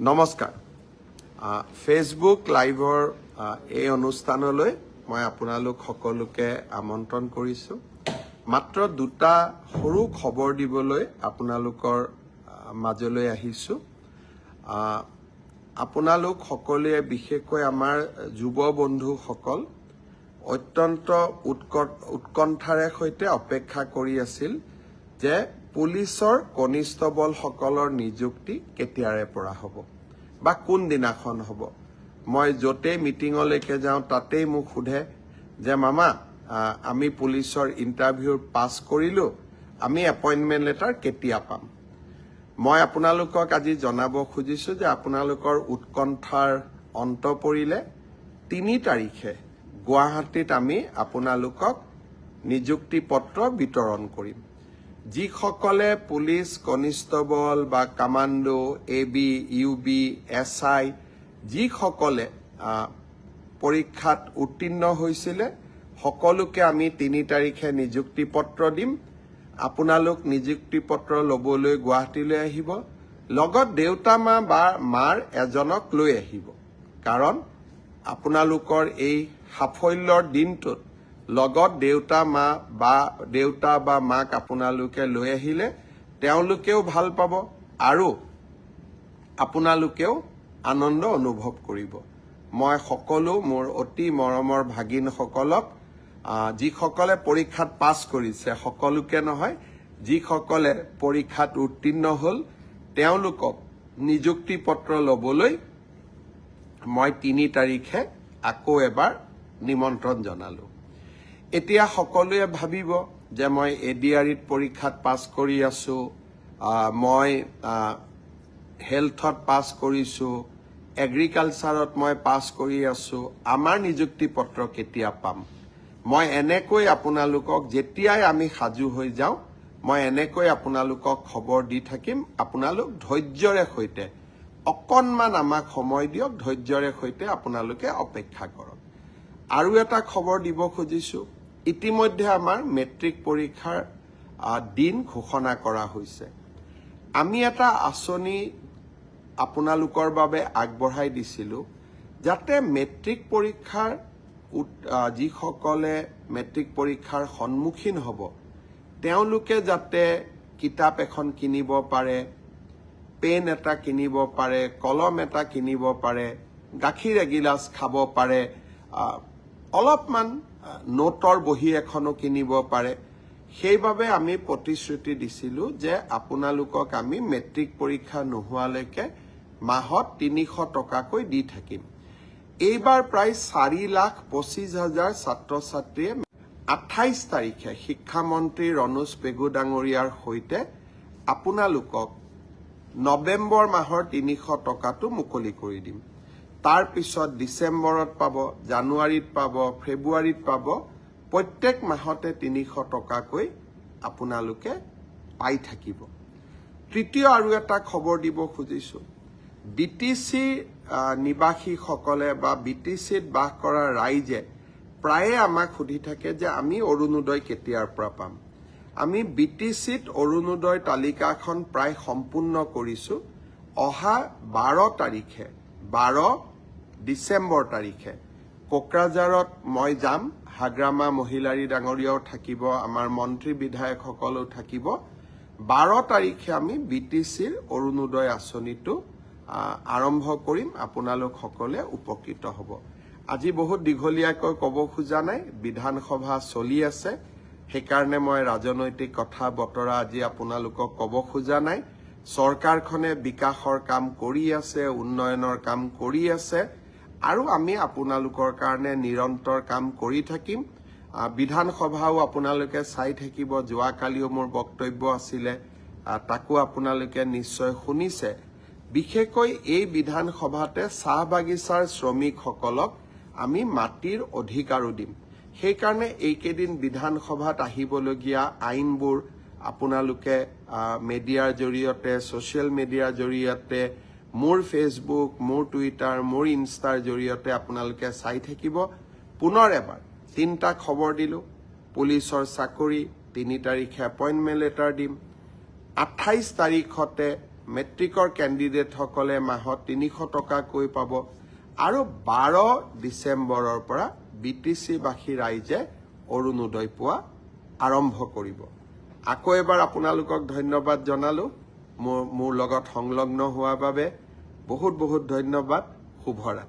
নমস্কাৰ ফেচবুক লাইভৰ এই অনুষ্ঠানলৈ মই আপোনালোক সকলোকে আমন্ত্ৰণ কৰিছোঁ মাত্ৰ দুটা সৰু খবৰ দিবলৈ আপোনালোকৰ মাজলৈ আহিছোঁ আপোনালোক সকলোৱে বিশেষকৈ আমাৰ যুৱ বন্ধুসকল অত্যন্ত উৎকণ্ঠাৰে সৈতে অপেক্ষা কৰি আছিল যে পুলিচৰ কনিষ্টবলসকলৰ নিযুক্তি কেতিয়াৰে পৰা হ'ব বা কোন দিনাখন হ'ব মই য'তেই মিটিঙলৈকে যাওঁ তাতেই মোক সোধে যে মামা আমি পুলিচৰ ইণ্টাৰভিউৰ পাছ কৰিলোঁ আমি এপইণ্টমেণ্ট লেটাৰ কেতিয়া পাম মই আপোনালোকক আজি জনাব খুজিছোঁ যে আপোনালোকৰ উৎকণ্ঠাৰ অন্ত পৰিলে 3 তাৰিখে গুৱাহাটীত আমি আপোনালোকক নিযুক্তি পত্ৰ বিতৰণ কৰিম যিসকলে পুলিচ কনিষ্টবল বা কামাণ্ডো এবি ইউবি এছআই যিসকলে পৰীক্ষাত উত্তীৰ্ণ হৈছিলে সকলোকে আমি 3 তাৰিখে নিযুক্তি পত্ৰ দিম আপোনালোক নিযুক্তি পত্ৰ ল'বলৈ গুৱাহাটীলৈ আহিব লগত দেউতা মা বা মাৰ এজনক লৈ আহিব কাৰণ আপোনালোকৰ এই সাফল্যৰ দিনটোত লগত দেউতা বা মাক আপোনালোকে লৈ আহিলে তেওঁলোকেও ভাল পাব আৰু আপোনালোকেও আনন্দ অনুভৱ কৰিব মই সকলো মোৰ অতি মৰমৰ ভাগিনসকলক যিসকলে পৰীক্ষাত পাছ কৰিছে সকলোকে নহয় যিসকলে পৰীক্ষাত উত্তীৰ্ণ হ'ল তেওঁলোকক নিযুক্তি পত্ৰ ল'বলৈ মই 3 তাৰিখে আকৌ এবাৰ নিমন্ত্ৰণ জনালোঁ এতিয়া সকলোৱে ভাবিব যে মই এডিআৰিত পৰীক্ষাত পাছ কৰি আছোঁ মই হেলথত পাছ কৰিছোঁ এগ্ৰিকালচাৰত মই পাছ কৰি আছোঁ আমাৰ নিযুক্তি পত্ৰ কেতিয়া পাম মই এনেকৈ আপোনালোকক যেতিয়াই আমি সাজু হৈ যাওঁ মই এনেকৈ আপোনালোকক খবৰ দি থাকিম আপোনালোক ধৈৰ্যৰে সৈতে অকণমান আমাক সময় দিয়ক ধৈৰ্যৰে সৈতে আপোনালোকে অপেক্ষা কৰক আৰু এটা খবৰ দিব খুজিছোঁ ইতিমধ্যে আমাৰ মেট্ৰিক পৰীক্ষাৰ দিন ঘোষণা কৰা হৈছে আমি এটা আঁচনি আপোনালোকৰ বাবে আগবঢ়াই দিছিলোঁ যাতে মেট্ৰিক পৰীক্ষাৰ যিসকলে মেট্ৰিক পৰীক্ষাৰ সন্মুখীন হ'ব তেওঁলোকে যাতে কিতাপ এখন কিনিব পাৰে পেন এটা কিনিব পাৰে কলম এটা কিনিব পাৰে গাখীৰ এগিলাচ খাব পাৰে অলপমান নোটৰ বহি এখনো কিনিব পাৰে সেইবাবে আমি প্ৰতিশ্ৰুতি দিছিলোঁ যে আপোনালোকক আমি মেট্ৰিক পৰীক্ষা নোহোৱালৈকে মাহত 300 টকাকৈ দি থাকিম এইবাৰ প্ৰায় 4,25,000 ছাত্ৰ ছাত্ৰীয়ে 28 তাৰিখে শিক্ষামন্ত্ৰী ৰণোজ পেগু ডাঙৰীয়াৰ সৈতে আপোনালোকক নৱেম্বৰ মাহৰ 300 টকাটো মুকলি কৰি দিম তাৰ পিছত ডিচেম্বৰত পাব জানুৱাৰীত পাব ফেব্ৰুৱাৰীত পাব প্ৰত্যেক মাহতে 300 টকাকৈ আপোনালোকে পাই থাকিব তৃতীয় আৰু এটা খবৰ দিব খুজিছোঁ বিটিচি নিবাসীসকলে বা বিটিচিত বাস কৰা ৰাইজে প্ৰায়ে আমাক সুধি থাকে যে আমি অৰুণোদয় কেতিয়াৰ পৰা পাম আমি বিটিচিত অৰুণোদয় তালিকাখন প্ৰায় সম্পূৰ্ণ কৰিছোঁ অহা 12 তাৰিখে 12 ডিচেম্বৰ তাৰিখে কোকৰাঝাৰত মই যাম হাগ্ৰামা মহিলাৰী ডাঙৰীয়াও থাকিব আমাৰ মন্ত্ৰী বিধায়কসকলেও থাকিব 12 তাৰিখে আমি বিটিচিৰ অৰুণোদয় আঁচনিটো আৰম্ভ কৰিম আপোনালোক সকলে উপকৃত হ'ব আজি বহুত দীঘলীয়াকৈ ক'ব খোজা নাই বিধানসভা চলি আছে সেইকাৰণে মই ৰাজনৈতিক কথা বতৰা আজি আপোনালোকক ক'ব খোজা নাই চৰকাৰখনে বিকাশৰ কাম কৰি আছে উন্নয়নৰ কাম কৰি আছে আৰু আমি আপোনালোকৰ কাৰণে নিৰন্তৰ কাম কৰি থাকিম বিধানসভাও আপোনালোকে চাই থাকিব যোৱাকালিও মোৰ বক্তব্য আছিলে তাকো আপোনালোকে নিশ্চয় শুনিছে বিশেষকৈ এই বিধানসভাতে চাহ বাগিচাৰ শ্ৰমিকসকলক আমি মাটিৰ অধিকাৰো দিম সেইকাৰণে এইকেইদিন বিধানসভাত আহিবলগীয়া আইনবোৰ আপোনালোকে মিডিয়াৰ জৰিয়তে ছ'চিয়েল মিডিয়াৰ জৰিয়তে মোৰ ফেচবুক মোৰ টুইটাৰ মোৰ ইনষ্টাৰ জৰিয়তে আপোনালোকে চাই থাকিব পুনৰ এবাৰ 3টা খবৰ দিলোঁ পুলিচৰ চাকৰি 3 তাৰিখে এপইণ্টমেণ্ট লেটাৰ দিম 28 তাৰিখতে মেট্ৰিকৰ কেণ্ডিডেটসকলে মাহত 300 টকাকৈ পাব আৰু 12 ডিচেম্বৰৰ পৰা BTC-বাসী ৰাইজে অৰুণোদয় পোৱা আৰম্ভ কৰিব। আকৌ এবাৰ আপোনালোকক ধন্যবাদ জনালোঁ মোৰ লগত সংলগ্ন হোৱাৰ বাবে। বহুত বহুত ধন্যবাদ। শুভৰাত্ৰি।